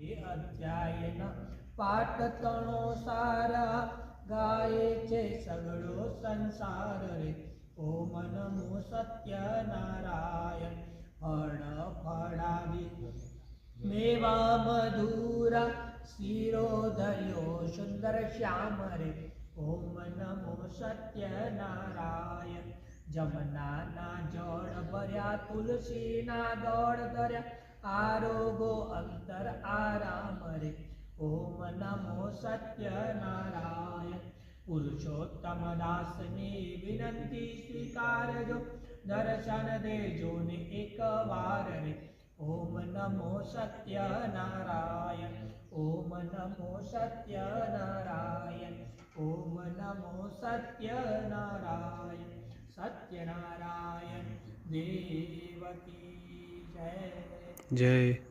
અધ્યાયના પાઠ તણો સારા ગાય છે સગળો સંસાર રે. ઓમ નમો સત્યનારાયણ. ફળ ફળાવી મેવા મધુરા શિરો ધર્યો સુંદર શ્યામ રે. ઓમ નમો સત્યનારાયણ. જમનાના જળ ભર્યા તુલસીના દોડ ધર્યા આરોગો અંતર આરામ રે. ઓમ નમો સત્યનારાયણ. પુરુષોત્તમ દાસની વિનંતી સ્વીકારજો, દર્શન દેજો ને એક વાર રે. ઓમ નમો સત્યનારાયણ. ઓમ નમો સત્યનારાયણ. ઓમ નમો સત્યનારાયણ. સત્યનારાયણ દેવ કી જય. જય